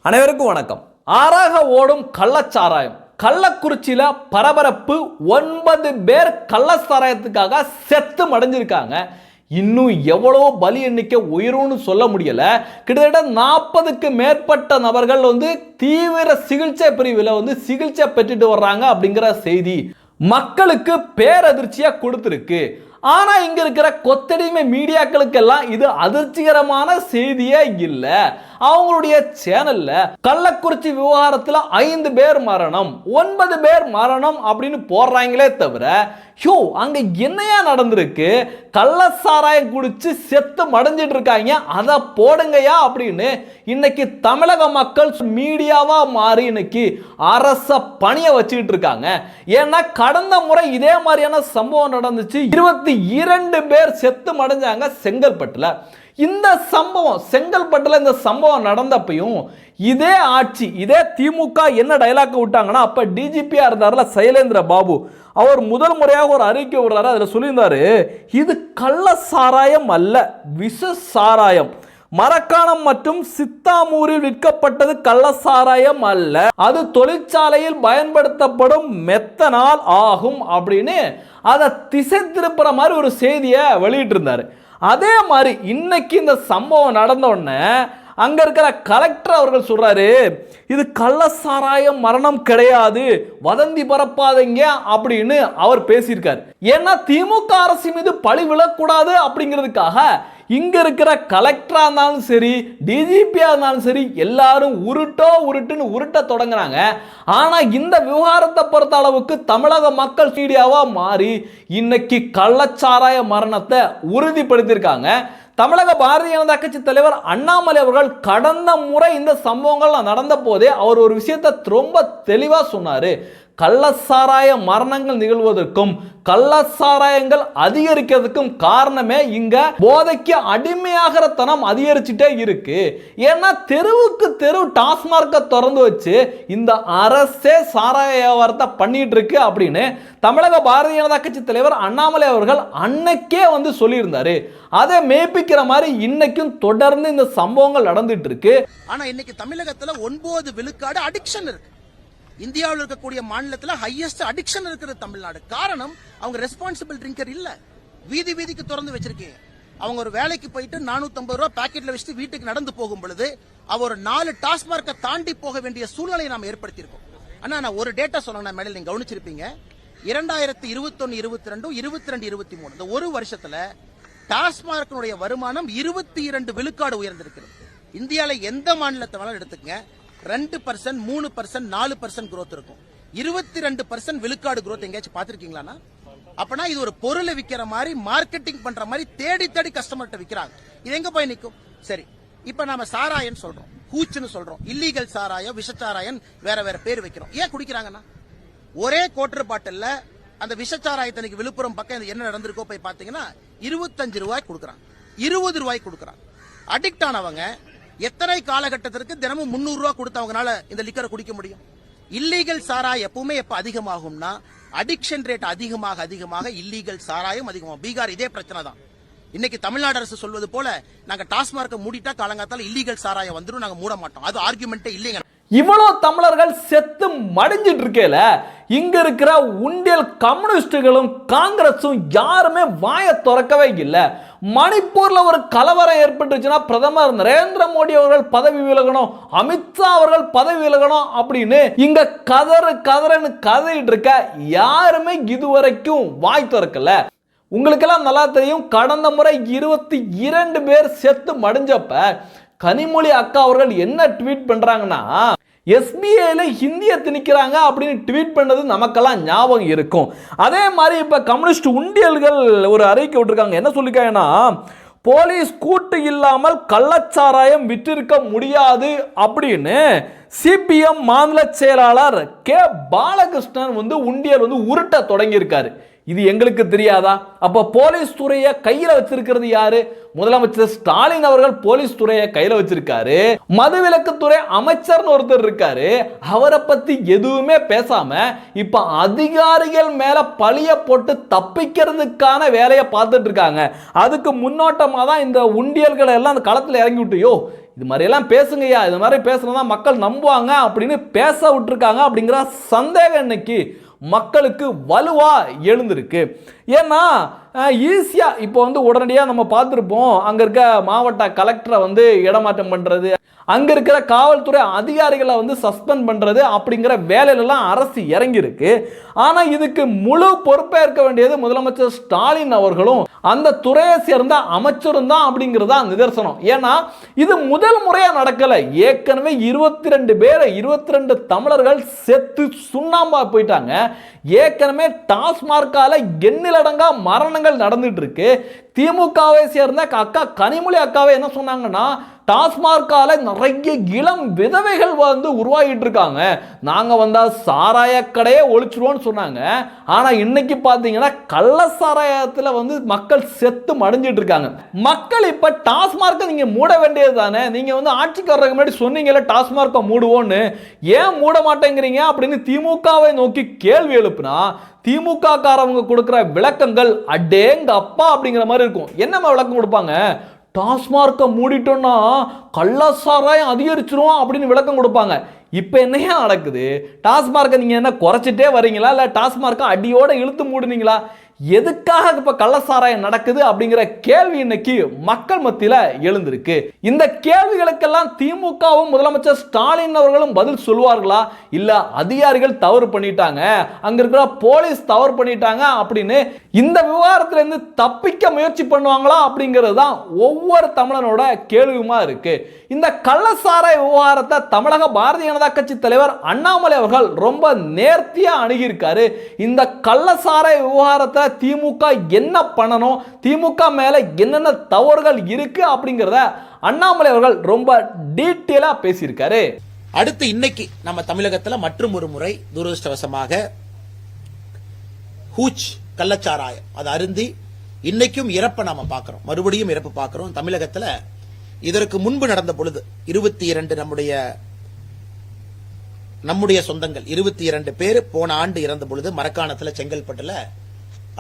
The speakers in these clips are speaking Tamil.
அனைவருக்கும் வணக்கம். ஆறாக ஓடும் கள்ளச்சாராயம். கள்ளக்குறிச்சியில பரபரப்பு. 9 பேர் கள்ளச்சாராயத்துக்காக செத்து மடிஞ்சிருக்காங்க. இன்னும் எவ்வளவு பலி எண்ணிக்கை உயரும்னு சொல்ல முடியல. கிட்டத்தட்ட 40க்கு மேற்பட்ட நபர்கள் தீவிர சிகிச்சை பிரிவில் சிகிச்சை பெற்றுட்டு வர்றாங்க அப்படிங்கிற செய்தி மக்களுக்கு பேரதிர்ச்சியா கொடுத்திருக்கு. ஆனா இங்க இருக்கிற கொத்தடிமை மீடியாக்களுக்கெல்லாம் இது அதிர்ச்சிகரமான செய்தியே இல்லை. அவங்களுடைய சேனல்ல கள்ளக்குறிச்சி விவகாரத்துல 5 பேர் மரணம், 9 பேர் மரணம் அப்படின்னு போடுறாங்களே தவிர அங்க என்னையா நடந்திருக்கு, கள்ளச்சாராயம் குடிச்சு செத்து மடைஞ்சிட்டு இருக்காங்க, அதை போடுங்கயா அப்படின்னு இன்னைக்கு தமிழக மக்கள் மீடியாவா மாறி இன்னைக்கு அரச பணிய வச்சுக்கிட்டு இருக்காங்க. ஏன்னா கடந்த முறை இதே மாதிரியான சம்பவம் நடந்துச்சு. 22 பேர் செத்து மடைஞ்சாங்க செங்கல்பட்டுல. இந்த சம்பவம் செங்கல்பட்டுல இந்த சம்பவம் நடந்தப்பையும் இதே ஆட்சி, இதே திமுக என்ன டைலாக் விட்டாங்கன்னா, அப்ப டிஜிபியா இருந்தார்ல சைலேந்திர பாபு, அவர் முதல் முறையாக ஒரு அறிக்கை விடுறாரு. அதில் சொல்லியிருந்தாரு, இது கள்ள சாராயம் அல்ல, விஷ சாராயம். மரக்காணம் மற்றும் சித்தாமூரில் விற்கப்பட்டது கள்ள சாராயம் அல்ல, அது தொழிற்சாலையில் பயன்படுத்தப்படும் மெத்தனால் ஆகும் அப்படின்னு அதை திசை திருப்புற மாதிரி ஒரு செய்தியை வெளியிட்டு இருந்தாரு. அதே மாதிரி இன்னைக்கு இந்த சம்பவம் நடந்த உடனே அங்க இருக்கிற கலெக்டர் அவர்கள் சொல்றாரு, இது கள்ளச்சாராயம் மரணம் கிடையாது, வதந்தி பரப்பாதீங்க அப்படின்னு அவர் பேசியிருக்காரு. ஏன்னா திமுக அரசு மீது பழி விழக்கூடாது அப்படிங்கிறதுக்காக இங்க இருக்கிற கலெக்டரா இருந்தாலும் சரி, டிஜிபியா இருந்தாலும் சரி, எல்லாரும் உருட்டுன்னு உருட்ட தொடங்குறாங்க. ஆனா இந்த விவகாரத்தை பொறுத்த அளவுக்கு தமிழக மக்கள் மீடியாவா மாறி இன்னைக்கு கள்ளச்சாராய மரணத்தை உறுதிப்படுத்தியிருக்காங்க. தமிழக பாரதிய ஜனதா கட்சி தலைவர் அண்ணாமலை அவர்கள் கடந்த முறை இந்த சம்பவங்கள் நடந்த போதே அவர் ஒரு விஷயத்தை ரொம்ப தெளிவா சொன்னாரு. கள்ளச்சாராய மரணங்கள் நிகழ்வதற்கும் கள்ளச்சாராயங்கள் அதிகரிக்கிறதுக்கும் காரணமே இங்க போதைக்கு அடிமையாகிற தனம் அதிகரிச்சுட்டே இருக்கு. ஏன்னா தெருவுக்கு தெரு டாஸ்மார்க்கை திறந்து வச்சு இந்த அரசே சாராய வியாபாரத்தை பண்ணிட்டு இருக்கு அப்படின்னு தமிழக பாரதிய ஜனதா கட்சி தலைவர் அண்ணாமலை அவர்கள் அன்னைக்கே சொல்லியிருந்தாரு. அதை மேய்ப்பிக்கிற மாதிரி இன்னைக்கும் தொடர்ந்து இந்த சம்பவங்கள் நடந்துட்டு இருக்கு. ஆனா இன்னைக்கு தமிழகத்துல 9 விழுக்காடு அடிக்ஷன் இருக்கு. இந்தியாவில் இருக்கக்கூடிய மாநிலத்தில் ஹையஸ்ட் அடிக்ஷன் இருக்கிறது தமிழ்நாடு. காரணம், அவங்க ரெஸ்பான்சிபிள் ட்ரிங்கர் இல்ல. வீதி வீதிக்கு திறந்து வச்சிருக்கீங்க. அவங்க ஒரு வேலைக்கு போயிட்டு 450 ரூபாய் பாக்கெட்ல வச்சுட்டு வீட்டுக்கு நடந்து போகும் பொழுது அவர் 4 டாஸ்மார்க்கை தாண்டி போக வேண்டிய சூழ்நிலையை நாம் ஏற்படுத்தியிருக்கோம். ஆனா நான் ஒரு டேட்டா சொன்ன மேல நீங்க கவனிச்சிருப்பீங்க. 2021, 22, 22, 23 இந்த ஒரு வருஷத்துல டாஸ்மார்க்கினுடைய வருமானம் 22 விழுக்காடு உயர்ந்திருக்கிறது. இந்தியாவில் எந்த மாநிலத்தை வேணாலும் எடுத்துக்கங்க, 2%, 3%, 4% growth இருக்கும். 22% விழுக்காடு growth எங்கேயாச்சும் பாத்திருக்கீங்களா? அப்பனா இது ஒரு பொருளை விற்கிற மாதிரி, மார்க்கெட்டிங் பண்ற மாதிரி தேடி தேடி கஸ்டமர்கிட்ட விற்கிறாங்க. இது எங்க போய் நிற்கும்? சரி, இப்ப நாம சாராயம் சொல்றோம், கூச்சுன்னு சொல்றோம், இல்லீகல் சாராயம், விஷச்சாராயம், வேற வேற பேர் வைக்கிறோம். ஏன் குடிக்கிறாங்கன்னா, ஒரே குவார்டர் பாட்டில்ல அந்த விஷச்சாராயத்தனைக்கு விழுப்புரம் பக்கம் என்ன நடந்திருக்கோ போய் பாத்தீங்கன்னா 25 ரூபாய் கொடுக்குறாங்க, 20 ரூபாய் கொடுக்குறாங்க. அடிக்ட் ஆனவங்க எத்தனை காலகட்டத்திற்கு தினமும் 300 ரூபாய் கொடுத்தவங்கனால இந்த லிக்கரை குடிக்க முடியும்? இல்லீகல் சாராயம் எப்பவுமே எப்ப அதிகமாகும்னா, அடிக்ஷன் ரேட் அதிகமாக அதிகமாக இல்லீகல் சாராயம் அதிகமாகும். பீகார் இதே பிரச்சனை தான். இன்னைக்கு தமிழ்நாடு அரசு சொல்வது போல நாங்க டாஸ்மார்க்கை மூடிட்டா காலங்காத்தால இல்லீகல் சாராயம் வந்துடும், நாங்க மூட மாட்டோம். அது ஆர்குமெண்டே இல்லைங்க. இவ்வளவு தமிழர்கள் செத்து மடிஞ்சிட்டு இருக்கேல, இங்க இருக்கிற உண்டியல் கம்யூனிஸ்டுகளும் காங்கிரஸும் யாருமே வாயை திறக்கவே இல்லை. மணிப்பூர்ல ஒரு கலவரம் ஏற்பட்டுச்சுன்னா பிரதமர் நரேந்திர மோடி அவர்கள் பதவி விலகணும், அமித்ஷா அவர்கள் பதவி விலகணும் அப்படின்னு இங்க கதறன்னு கதறிட்டு இருக்க யாருமே இதுவரைக்கும் வாய் திறக்கல. உங்களுக்கெல்லாம் நல்லா தெரியும், கடந்த முறை 22 பேர் செத்து மடிஞ்சப்ப கனிமொழி அக்கா அவர்கள் என்ன ட்வீட் பண்றாங்கன்னா, எஸ்பிஐல ஹிந்தியை திணிக்கிறாங்க அப்படின்னு ட்வீட் பண்ணது நமக்கெல்லாம் ஞாபகம் இருக்கும். அதே மாதிரி இப்ப கம்யூனிஸ்ட் உண்டியல்கள் ஒரு அறிக்கை விட்டுருக்காங்க. என்ன சொல்லிருக்காங்கன்னா, போலீஸ் கூட்டு இல்லாமல் கள்ளச்சாராயம் விற்றிருக்க முடியாது அப்படின்னு சிபிஎம் மாநில செயலாளர் கே பாலகிருஷ்ணன் உண்டியல் உருட்ட தொடங்கியிருக்காரு. இது எங்களுக்கு தெரியாதா? அப்ப போலீஸ் துறையை கையில வச்சிருக்கிறது யாரு? முதலமைச்சர் ஸ்டாலின் அவர்கள் போலீஸ் துறையை கையில வச்சிருக்காரு. மதுவிலக்குத்துறை அமைச்சர்னு ஒருத்தர் இருக்காரு, அவரை பத்தி எதுவுமே பேசாம இப்ப அதிகாரிகள் மேல பழிய போட்டு தப்பிக்கிறதுக்கான வேலையை பார்த்துட்டு இருக்காங்க. அதுக்கு முன்னோட்டமா தான் இந்த உண்டியல்களை எல்லாம் அந்த களத்துல இறங்கி விட்டு, இது மாதிரியெல்லாம் பேசுங்கய்யா, இது மாதிரி பேசுனா மக்கள் நம்புவாங்க அப்படின்னு பேச விட்டுருக்காங்க அப்படிங்கிற சந்தேகம் இன்னைக்கு மக்களுக்கு வலுவா எழுந்திருக்கு. ஏன்னா ஈஸியா இப்போ உடனடியாக நம்ம பார்த்துருப்போம், அங்க இருக்க மாவட்ட கலெக்டரை இடமாற்றம் பண்றது, அங்க இருக்கிற காவல்துறை அதிகாரிகளை சஸ்பெண்ட் பண்றது அப்படிங்கிற வேலையிலலாம் அரசு இறங்கி இருக்கு. ஆனா இதுக்கு முழு பொறுப்பேற்க வேண்டியது முதலமைச்சர் ஸ்டாலின் அவர்களும் அந்த துறையை சேர்ந்த அமைச்சரும் தான் அப்படிங்கிறதா நிதர்சனம். ஏன்னா இது முதல் முறையா நடக்கல. ஏற்கனவே 22 தமிழர்கள் செத்து சுண்ணாம்பா போயிட்டாங்க. ஏற்கனவே டாஸ்மார்க்கால எண்ணிலடங்கா மரணங்கள் நடந்துட்டு இருக்கு. திமுகவை சேர்ந்த அக்கா கனிமொழி அக்காவை என்ன சொன்னாங்கன்னா, டாஸ்மார்க்கால நிறைய இளம் விதவைகள் உருவாகிட்டு இருக்காங்க, நாங்க வந்தா சாராய கடையே ஒழிச்சிருவோம்னு சொன்னாங்க. ஆனா இன்னைக்கு பாத்தீங்கன்னா கள்ள சாராயத்துல மக்கள் செத்து மடிஞ்சிட்டு இருக்காங்க. மக்கள் இப்ப டாஸ்மார்க்கை நீங்க மூட வேண்டியது தானே, நீங்க ஆட்சிக்கு வர்றதுக்கு முன்னாடி சொன்னீங்கல்ல டாஸ்மார்க்கை மூடுவோன்னு, ஏன் மூட மாட்டேங்கிறீங்க அப்படின்னு திமுகவை நோக்கி கேள்வி எழுப்புனா திமுக காரவங்க கொடுக்கிற விளக்கங்கள் அடேங்க அப்பா அப்படிங்கிற மாதிரி இருக்கும். என்னமா விளக்கம் கொடுப்பாங்க, டாஸ்மார்க்கை மூடிட்டோம்னா கள்ளசாராயம் அதிகரிச்சிரும் அப்படின்னு விளக்கம் கொடுப்பாங்க. இப்போ என்னையா நடக்குது, டாஸ்மார்க்கை நீங்க என்ன குறைச்சிட்டே வரீங்களா, இல்லை டாஸ்மார்க்கை அடியோட இழுத்து மூடுனீங்களா, எதுக்காக இப்ப கள்ளசாராயம் நடக்குது அப்படிங்கிற கேள்வி இன்னைக்கு மக்கள் மத்தியில எழுந்திருக்கு. இந்த கேள்விகளுக்கெல்லாம் திமுகவும் முதலமைச்சர் ஸ்டாலின் அவர்களும் பதில் சொல்வார்களா, இல்ல அதிகாரிகள் தவறு பண்ணிட்டாங்க, அங்க இருக்கிற போலீஸ் தவறு பண்ணிட்டாங்க அப்படின்னு இந்த விவகாரத்துல இருந்து தப்பிக்க முயற்சி பண்ணுவாங்களா அப்படிங்கிறது தான் ஒவ்வொரு தமிழனோட கேள்வியுமா இருக்கு. இந்த கள்ளசாராய விவகாரத்தை தமிழக பாரதிய ஜனதா கட்சி தலைவர் அண்ணாமலை அவர்கள் ரொம்ப நேர்த்தியா அணுகியிருக்காரு. இந்த கள்ளசாராய விவகாரத்தை திமுக என்ன பண்ணணும், திமுக மேல என்னென்ன தவறுகள் இருக்கு அப்படிங்கறத அண்ணாமலை அவர்கள் ரொம்ப டீட்டெயிலா பேசியிருக்காரு. அடுத்து இன்னைக்கு நம்ம தமிழகத்துல மற்றும் ஒரு முறை துரதிருஷ்டவசமாக ஹூச் கள்ளச்சாராயம் அது அருந்தி இன்னைக்கும் இறப்ப நாம பார்க்கிறோம், மறுபடியும் இறப்பு பார்க்கிறோம் தமிழகத்துல. இதற்கு முன்பு நடந்த பொழுது 22 நம்முடைய சொந்தங்கள் 22 பேர் போன ஆண்டு இறந்த பொழுது மரக்காணத்துல செங்கல்பட்டுல.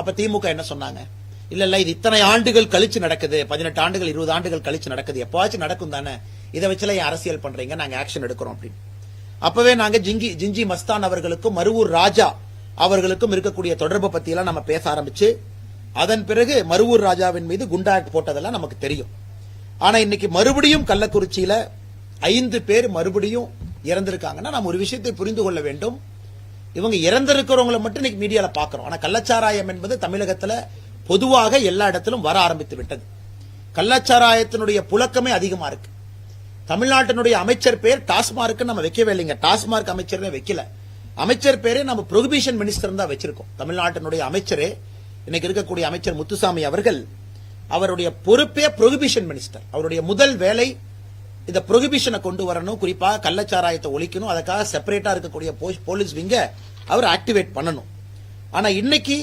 அப்ப திமுக என்ன சொன்னாங்க, இல்ல இது இத்தனை ஆண்டுகள் கழிச்சு நடக்குது, 18 ஆண்டுகள் 20 ஆண்டுகள் கழிச்சு நடக்குது, எப்பாச்சும் நடக்கும் தானே, இதை வச்சுல அரசியல் பண்றீங்க, நாங்க ஆக்ஷன் எடுக்கிறோம் அப்படின்னு. அப்பவே நாங்க ஜிஞ்சி மஸ்தான் அவர்களுக்கும் மருவூர் ராஜா அவர்களுக்கும் இருக்கக்கூடிய தொடர்பை பத்தி எல்லாம் நம்ம பேச ஆரம்பிச்சு, அதன் பிறகு மருவூர் ராஜாவின் மீது குண்டா போட்டதெல்லாம் நமக்கு தெரியும். ஆனா இன்னைக்கு மறுபடியும் கள்ளக்குறிச்சியில 5 பேர் மறுபடியும் இறந்திருக்காங்கன்னா நம்ம ஒரு விஷயத்தை புரிந்து கொள்ள வேண்டும். இவங்க இறந்திருக்கிறவங்களை மட்டும் இன்னைக்கு மீடியால பாக்குறோம். ஆனா கள்ளச்சாராயம் என்பது தமிழகத்துல பொதுவாக எல்லா இடத்திலும் வர ஆரம்பித்து விட்டது. கள்ளச்சாராயத்தினுடைய புழக்கமே அதிகமா இருக்கு. தமிழ்நாட்டினுடைய அமைச்சர் பேர் டாஸ்மார்க் நம்ம வைக்கவே இல்லைங்க, டாஸ்மார்க் அமைச்சரே வைக்கல. அமைச்சர் பேரே நம்ம ப்ரொஹிபிஷன் மினிஸ்டர் தான் வச்சிருக்கோம். தமிழ்நாட்டினுடைய அமைச்சரே இன்னைக்கு இருக்கக்கூடிய அமைச்சர் முத்துசாமி அவர்கள், அவருடைய பொறுப்பே ப்ரொஹிபிஷன் மினிஸ்டர். அவருடைய முதல் வேலை இந்த ப்ரொஹிபிஷனை கொண்டு வரணும், குறிப்பாக கள்ளச்சாராயத்தை ஒழிக்கணும், அதுக்காக செப்பரேட்டா இருக்கக்கூடிய போலீஸ் விங்க அவர் ஆக்டிவேட் பண்ணணும். ஆனா இன்னைக்கு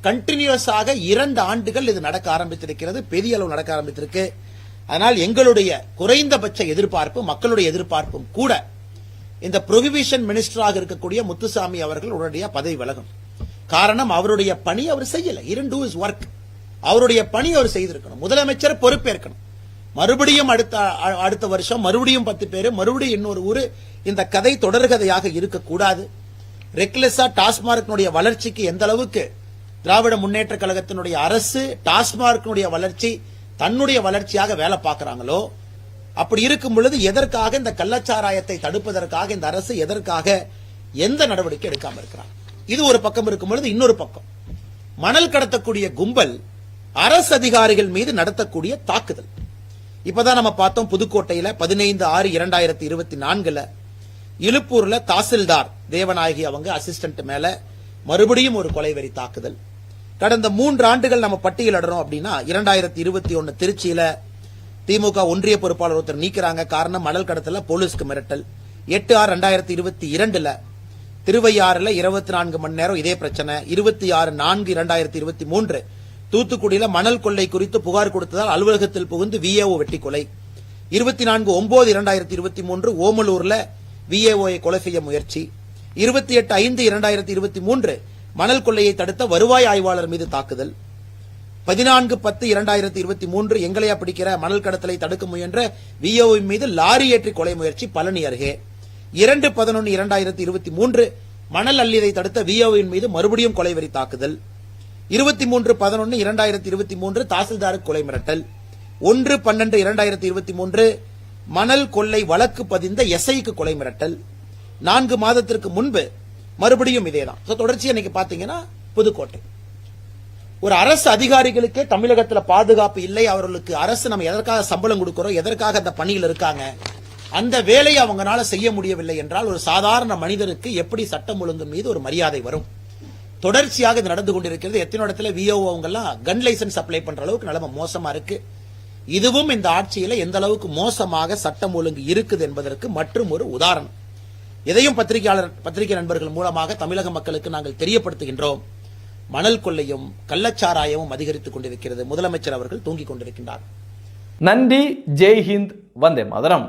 கண்டினியூஸாக 2 ஆண்டுகள் இது நடக்க ஆரம்பித்திருக்கிறது, பெரிய அளவு நடக்க ஆரம்பித்திருக்கு. அதனால் எங்களுடைய குறைந்தபட்ச எதிர்பார்ப்பு, மக்களுடைய எதிர்பார்ப்பும் கூட இந்த ப்ரொஹிபிஷன் மினிஸ்டராக இருக்கக்கூடிய முத்துசாமி அவர்கள் உடனடியாக பதவி விலகும். காரணம், அவருடைய பணி அவர் செய்யல. ஒர்க், அவருடைய பணி அவர் செய்திருக்கணும். முதலமைச்சர் பொறுப்பேற்கணும். மறுபடியும் அடுத்த வருஷம் மறுபடியும் 10 பேர், மறுபடியும் இன்னொரு ஊரு, இந்த கதை தொடர்கதையாக இருக்கக்கூடாது. ரெக்லெஸா டாஸ்மார்க்கினுடைய வளர்ச்சிக்கு எந்த அளவுக்கு திராவிட முன்னேற்ற கழகத்தினுடைய அரசு டாஸ்மார்க்கினுடைய வளர்ச்சி தன்னுடைய வளர்ச்சியாக வேலை பார்க்கிறாங்களோ, அப்படி இருக்கும் பொழுது எதற்காக இந்த கள்ளச்சாராயத்தை தடுப்பதற்காக இந்த அரசு எதற்காக எந்த நடவடிக்கை எடுக்காம இருக்கிறாங்க? இது ஒரு பக்கம் இருக்கும் பொழுது, இன்னொரு பக்கம் மணல் கடத்தக்கூடிய கும்பல் அரசு அதிகாரிகள் மீது நடத்தக்கூடிய தாக்குதல். இப்பதான் நம்ம பார்த்தோம், புதுக்கோட்டையில 15/6/2024 இலுப்பூர்ல தாசில்தார் தேவநாயகி அவங்க அசிஸ்டன்ட் மேல மறுபடியும் ஒரு கொலைவெறி தாக்குதல். கடந்த 3 ஆண்டுகள் நம்ம பட்டியலிடுறோம் அப்படின்னா, 2021 திருச்சியில திமுக ஒன்றிய பொறுப்பாளர் ஒருத்தர் நீக்கிறாங்க. காரணம், மணல் கடத்தல போலீஸ்க்கு மிரட்டல். 8/6/2022 திருவையாறுல 24 மணி நேரம் இதே பிரச்சனை. 26/4/2023 தூத்துக்குடியில மணல் கொள்ளை குறித்து புகார் கொடுத்ததால் அலுவலகத்தில் புகுந்து விஏஓ வெட்டி கொலை. 24/9/2023 ஓமலூர்ல விஏஓயை கொலை செய்ய முயற்சி. 28/5/2023 மணல் கொள்ளையை தடுத்த வருவாய் ஆய்வாளர் மீது தாக்குதல். 14/10/2023 எங்களையா பிடிக்கிற மணல் கடத்தலை தடுக்க முயன்ற விஓவின் மீது லாரி ஏற்றி கொலை முயற்சி பழனி அருகே. 2/11/2023 மணல் அள்ளியதை தடுத்த விஓவின் மீது மறுபடியும் கொலைவெறி தாக்குதல். 23/11/2023 தாசில்தாருக்கு கொலை மிரட்டல். 1/12/2023 மணல் கொள்ளை வழக்கு பதிந்த எஸ்ஐக்கு கொலை மிரட்டல். 4 மாதத்திற்கு முன்பு மறுபடியும் இதேதான். தொடர்ச்சியா இன்னைக்கு பாத்தீங்கன்னா புதுக்கோட்டை ஒரு அரசு அதிகாரிகளுக்கே தமிழகத்துல பாதுகாப்பு இல்லை. அவர்களுக்கு அரசு நம்ம எதற்காக சம்பளம் கொடுக்கிறோம், எதற்காக அந்த பணியில் இருக்காங்க, அந்த வேலையை அவங்களால செய்ய முடியவில்லை என்றால் ஒரு சாதாரண மனிதருக்கு எப்படி சட்டம் ஒழுங்கு மீது ஒரு மரியாதை வரும்? தொடர்ச்சியாக இது நடந்து கொண்டிருக்கிறது. எத்தனை இடத்துல விஓ அவங்க எல்லாம் கன் லைசன்ஸ் அப்ளை பண்ற அளவுக்கு நிலைமை மோசமா இருக்கு. இதுவும் இந்த ஆட்சியில எந்த அளவுக்கு மோசமாக சட்டம் ஒழுங்கு இருக்குது என்பதற்கு மற்றும் ஒரு உதாரணம். இதையும் பத்திரிகை நண்பர்கள் மூலமாக தமிழக மக்களுக்கு நாங்கள் தெரியப்படுத்துகின்றோம். மணல் கொள்ளையும் கள்ளச்சாராயமும் அதிகரித்துக் கொண்டிருக்கிறது. முதலமைச்சர் அவர்கள் தூங்கிக் கொண்டிருக்கின்றார். நன்றி. ஜெய் ஹிந்த். வந்தே மாதரம்.